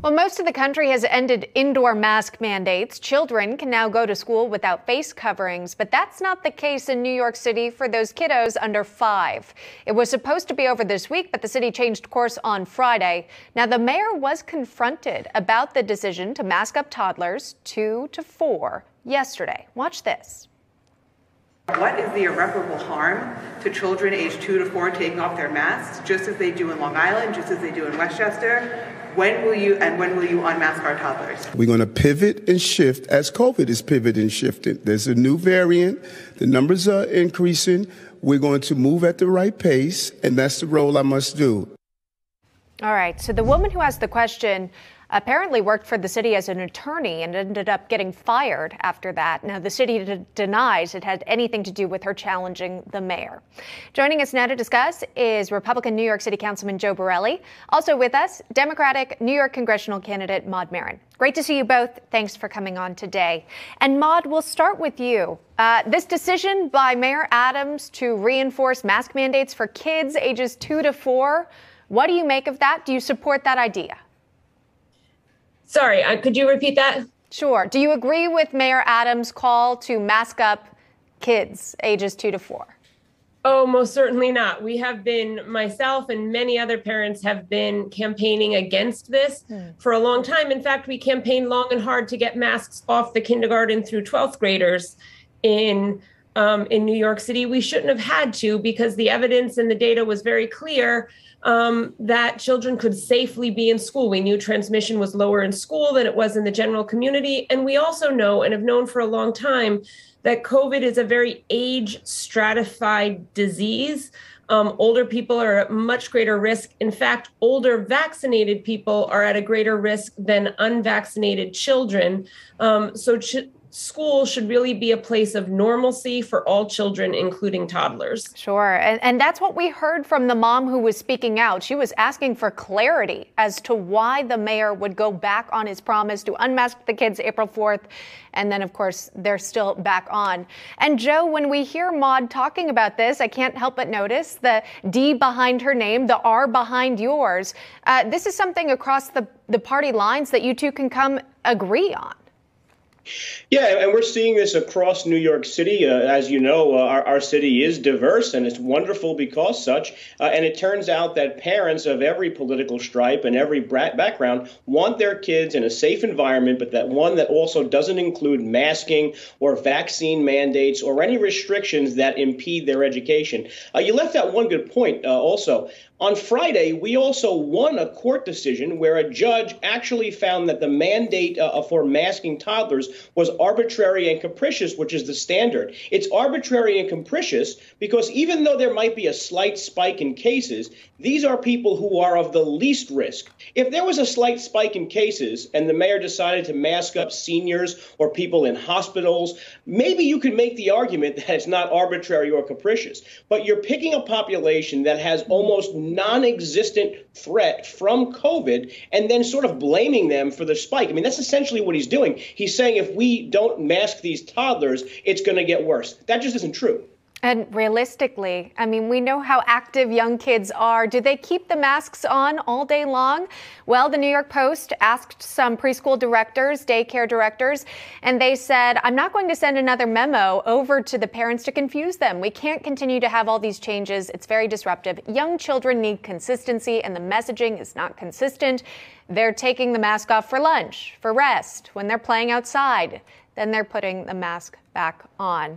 Well, most of the country has ended indoor mask mandates. Children can now go to school without face coverings, but that's not the case in New York City for those kiddos under 5. It was supposed to be over this week, but the city changed course on Friday. Now, the mayor was confronted about the decision to mask up toddlers 2 to 4 yesterday. Watch this. What is the irreparable harm to children aged 2 to 4 taking off their masks, just as they do in Long Island, just as they do in Westchester? When will you unmask our toddlers? We're going to pivot and shift as COVID is pivoting and shifting. There's a new variant. The numbers are increasing. We're going to move at the right pace, and that's the role I must do. All right. So the woman who asked the question apparently worked for the city as an attorney and ended up getting fired after that. Now, the city denies it had anything to do with her challenging the mayor. Joining us now to discuss is Republican New York City Councilman Joe Borelli. Also with us, Democratic New York congressional candidate Maud Marin. Great to see you both. Thanks for coming on today. And Maud, we'll start with you. This decision by Mayor Adams to reinforce mask mandates for kids ages 2 to 4, what do you make of that? Do you support that idea? Sorry, could you repeat that? Sure. Do you agree with Mayor Adams' call to mask up kids ages 2 to 4? Oh, most certainly not. We have been, myself and many other parents have been campaigning against this for a long time. In fact, we campaigned long and hard to get masks off the kindergarten through 12th graders in New York City. We shouldn't have had to, because the evidence and the data was very clear that children could safely be in school. We knew transmission was lower in school than it was in the general community. And we also know, and have known for a long time, that COVID is a very age stratified disease. Older people are at much greater risk. In fact, older vaccinated people are at a greater risk than unvaccinated children. School should really be a place of normalcy for all children, including toddlers. Sure. And that's what we heard from the mom who was speaking out. She was asking for clarity as to why the mayor would go back on his promise to unmask the kids April 4th. And then, of course, they're still back on. And Joe, when we hear Maud talking about this, I can't help but notice the D behind her name, the R behind yours. This is something across the party lines that you two can come agree on. Yeah, and we're seeing this across New York City. As you know, our city is diverse, and it's wonderful because such. And it turns out that parents of every political stripe and every background want their kids in a safe environment, but that one that also doesn't include masking or vaccine mandates or any restrictions that impede their education. You left out one good point also. On Friday, we also won a court decision where a judge actually found that the mandate for masking toddlers was arbitrary and capricious, which is the standard. It's arbitrary and capricious because even though there might be a slight spike in cases, these are people who are of the least risk. If there was a slight spike in cases and the mayor decided to mask up seniors or people in hospitals, maybe you could make the argument that it's not arbitrary or capricious. But you're picking a population that has almost non-existent threat from COVID and then sort of blaming them for the spike. I mean, that's essentially what he's doing. He's saying if we don't mask these toddlers, it's going to get worse. That just isn't true. And realistically, I mean, we know how active young kids are. Do they keep the masks on all day long? Well, the New York Post asked some preschool directors, daycare directors, and they said, I'm not going to send another memo over to the parents to confuse them. We can't continue to have all these changes. It's very disruptive. Young children need consistency, and the messaging is not consistent. They're taking the mask off for lunch, for rest, when they're playing outside. Then they're putting the mask back on.